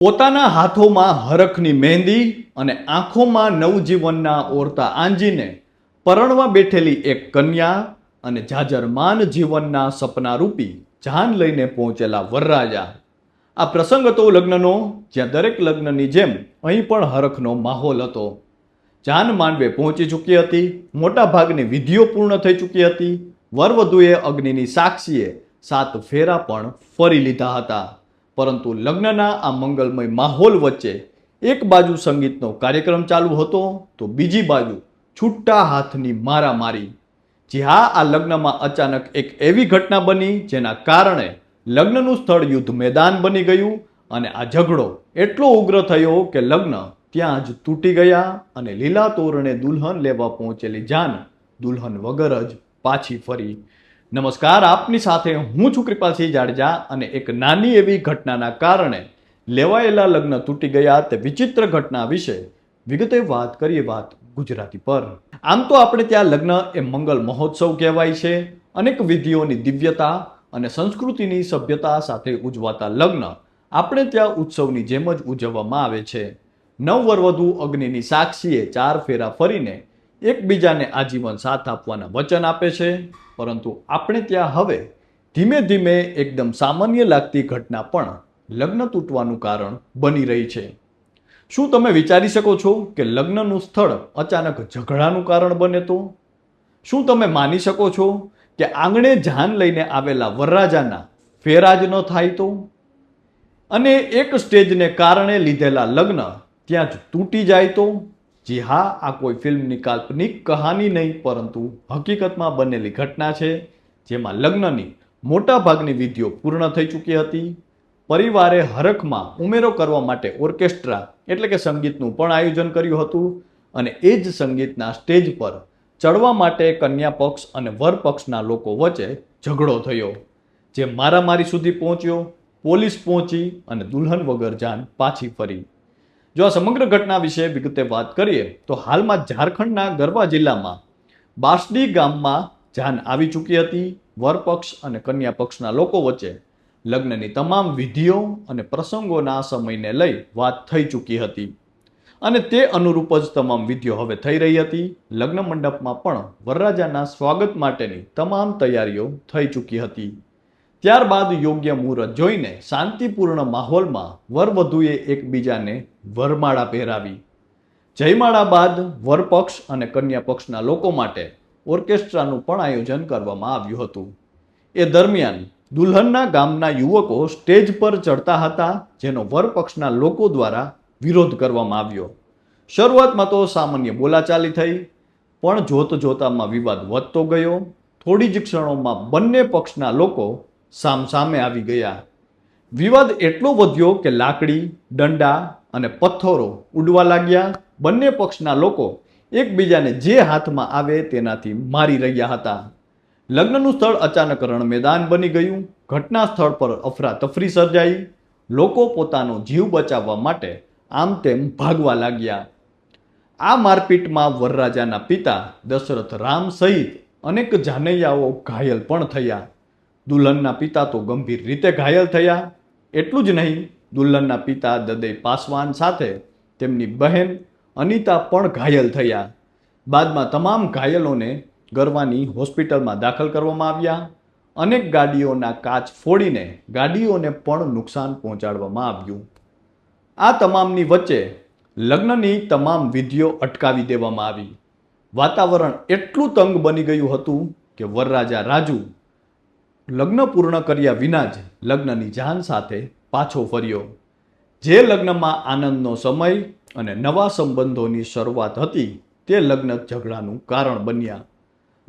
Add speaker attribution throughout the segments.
Speaker 1: પોતાના હાથોમાં હરખની મહેંદી અને આંખોમાં નવજીવનના ઓરતા આંજીને પરણવા બેઠેલી એક કન્યા અને જાજરમાન જીવનના સપનારૂપી જાન લઈને પહોંચેલા વરરાજા. આ પ્રસંગ હતો લગ્નનો, જ્યાં દરેક લગ્નની જેમ અહીં પણ હરખનો માહોલ હતો. જાન માંડવે પહોંચી ચૂકી હતી. મોટા ભાગની વિધિઓ પૂર્ણ થઈ ચૂકી હતી. વરવધુએ અગ્નિની સાક્ષીએ 7 ફેરા પણ ફરી લીધા હતા. પરંતુ લગ્નના આ મંગલમય માહોલ વચ્ચે એક બાજુ સંગીતનો કાર્યક્રમ ચાલુ હતો તો બીજી બાજુ છૂટા હાથની મારામારી. જી હા, આ લગ્નમાં અચાનક એક એવી ઘટના બની જેના કારણે લગ્નનું સ્થળ યુદ્ધ મેદાન બની ગયું અને આ ઝઘડો એટલો ઉગ્ર થયો કે લગ્ન ત્યાં જ તૂટી ગયા અને લીલા તોરણે દુલ્હન લેવા પહોંચેલી જાન દુલ્હન વગર જ પાછી ફરી. નમસ્કાર, આપની સાથે હું છું કૃપાલસિંહ જાડેજા અને એક નાની એવી ઘટનાના કારણે લેવાયેલા લગ્ન તૂટી ગયા તે વિચિત્ર ઘટના વિશે વિગતે વાત કરીએ. વાત ગુજરાતી પર. આમ તો આપણે ત્યાં લગ્ન એ મંગલ મહોત્સવ કહેવાય છે. અનેક વિધિઓની દિવ્યતા અને સંસ્કૃતિની સભ્યતા સાથે ઉજવાતા લગ્ન આપણે ત્યાં ઉત્સવની જેમ જ ઉજવવામાં આવે છે. નવવરવધુ અગ્નિની સાક્ષીએ 4 ફેરા ફરીને એકબીજાને આજીવન સાથ આપવાના વચન આપે છે. પરંતુ આપણે ત્યાં હવે ધીમે ધીમે એકદમ સામાન્ય લાગતી ઘટના પણ લગ્ન તૂટવાનું કારણ બની રહી છે. શું તમે વિચારી શકો છો કે લગ્નનું સ્થળ અચાનક ઝઘડાનું કારણ બને તો? શું તમે માની શકો છો કે આંગણે જાન લઈને આવેલા વરરાજાના ફેરા જ ન થાય તો? અને એક સ્ટેજને કારણે લીધેલા લગ્ન ત્યાં જ તૂટી જાય તો? જી હા, આ કોઈ ફિલ્મની કાલ્પનિક કહાની નહીં પરંતુ હકીકતમાં બનેલી ઘટના છે, જેમાં લગ્નની મોટા ભાગની વિધિઓ પૂર્ણ થઈ ચૂકી હતી. પરિવારે હરખમાં ઉમેરો કરવા માટે ઓર્કેસ્ટ્રા એટલે કે સંગીતનું પણ આયોજન કર્યું હતું અને એ જ સંગીતના સ્ટેજ પર ચડવા માટે કન્યા પક્ષ અને વર પક્ષના લોકો વચ્ચે ઝઘડો થયો, જે મારામારી સુધી પહોંચ્યો. પોલીસ પહોંચી અને દુલ્હન વગર જાન પાછી ફરી. જો આ સમગ્ર ઘટના વિશે વિગતે વાત કરીએ તો હાલમાં ઝારખંડના ગરબા જિલ્લામાં બાસડી ગામમાં જાન આવી ચૂકી હતી. વરપક્ષ અને કન્યા પક્ષના લોકો વચ્ચે લગ્નની તમામ વિધિઓ અને પ્રસંગોના સમયને લઈ વાત થઈ ચૂકી હતી અને તે અનુરૂપ જ તમામ વિધિઓ હવે થઈ રહી હતી. લગ્ન મંડપમાં પણ વરરાજાના સ્વાગત માટેની તમામ તૈયારીઓ થઈ ચૂકી હતી. ત્યારબાદ યોગ્ય મુહૂર્ત જોઈને શાંતિપૂર્ણ માહોલમાં વરવધુએ એકબીજાને વરમાળા પહેરાવી. જયમાળા બાદ વરપક્ષ અને કન્યા પક્ષના લોકો માટે ઓર્કેસ્ટ્રાનું પણ આયોજન કરવામાં આવ્યું હતું. એ દરમિયાન દુલ્હનના ગામના યુવકો સ્ટેજ પર ચડતા હતા, જેનો વરપક્ષના લોકો દ્વારા વિરોધ કરવામાં આવ્યો. શરૂઆતમાં તો સામાન્ય બોલાચાલી થઈ, પણ જોત જોતામાં વિવાદ વધતો ગયો. થોડી જ ક્ષણોમાં બંને પક્ષના લોકો સામસામે આવી ગયા. વિવાદ એટલો વધ્યો કે લાકડી, દંડા અને પથ્થરો ઉડવા લાગ્યા. બંને પક્ષના લોકો એકબીજાને જે હાથમાં આવે તેનાથી મારી રહ્યા હતા. લગ્નનું સ્થળ અચાનક રણમેદાન બની ગયું. ઘટના સ્થળ પર અફરાતફરી સર્જાઈ. લોકો પોતાનો જીવ બચાવવા માટે આમ તેમ ભાગવા લાગ્યા. આ મારપીટમાં વરરાજાના પિતા દશરથ રામ સહિત અનેક જાનૈયાઓ ઘાયલ પણ થયા. દુલ્હનના પિતા તો ગંભીર રીતે ઘાયલ થયા. એટલું જ નહીં, દુલ્હનના પિતા દદઈ પાસવાન સાથે તેમની બહેન અનિતા પણ ઘાયલ થયા. બાદમાં તમામ ઘાયલોને ગરવાની હોસ્પિટલમાં દાખલ કરવામાં આવ્યા. અનેક ગાડીઓના કાચ ફોડીને ગાડીઓને પણ નુકસાન પહોંચાડવામાં આવ્યું. આ તમામની વચ્ચે લગ્નની તમામ વિધિઓ અટકાવી દેવામાં આવી. વાતાવરણ એટલું તંગ બની ગયું હતું કે વરરાજા રાજુ લગ્ન પૂર્ણ કર્યા વિના જ લગ્નની જાન સાથે પાછો ફર્યો. જે લગ્નમાં આનંદનો સમય અને નવા સંબંધોની શરૂઆત હતી તે લગ્ન ઝઘડાનું કારણ બન્યા.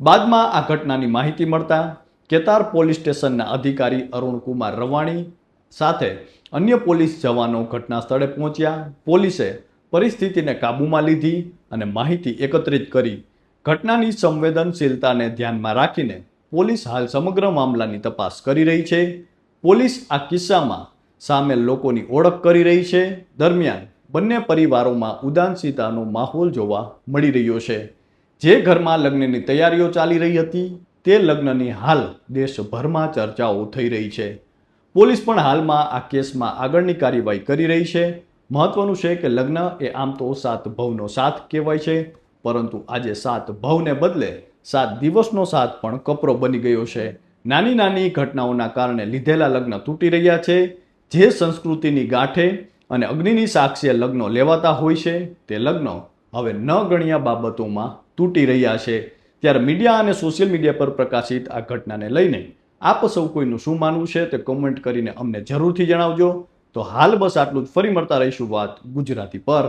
Speaker 1: બાદમાં આ ઘટનાની માહિતી મળતા કેતાર પોલીસ સ્ટેશનના અધિકારી અરુણકુમાર રવાણી સાથે અન્ય પોલીસ જવાનો ઘટના સ્થળે પહોંચ્યા. પોલીસે પરિસ્થિતિને કાબૂમાં લીધી અને માહિતી એકત્રિત કરી. ઘટનાની સંવેદનશીલતાને ધ્યાનમાં રાખીને પોલીસ હાલ સમગ્ર મામલાની તપાસ કરી રહી છે. પોલીસ આ કિસ્સામાં સામેલ લોકોની ઓળખ કરી રહી છે. દરમિયાન બંને પરિવારોમાં ઉદાસીનતાનો માહોલ જોવા મળી રહ્યો છે. જે ઘરમાં લગ્નની તૈયારીઓ ચાલી રહી હતી તે લગ્નની હાલ દેશભરમાં ચર્ચાઓ થઈ રહી છે. પોલીસ પણ હાલમાં આ કેસમાં આગળની કાર્યવાહી કરી રહી છે. મહત્વનું છે કે લગ્ન એ આમ તો 7 ભવનો સાથ કહેવાય છે, પરંતુ આજે 7 ભવને બદલે 7 દિવસનો સાથ પણ કપરો બની ગયો છે. નાની નાની ઘટનાઓના કારણે લીધેલા લગ્ન તૂટી રહ્યા છે. જે સંસ્કૃતિની ગાંઠે અને અગ્નિની સાક્ષીએ લગ્નો લેવાતા હોય છે, તે લગ્ન હવે ન ગણ્યા બાબતોમાં તૂટી રહ્યા છે. ત્યારે મીડિયા અને સોશિયલ મીડિયા પર પ્રકાશિત આ ઘટનાને લઈને આપ સૌ કોઈનું શું માનવું છે તે કોમેન્ટ કરીને અમને જરૂરથી જણાવજો. તો હાલ બસ આટલું જ. ફરી મળતા રહીશું વાત ગુજરાતી પર.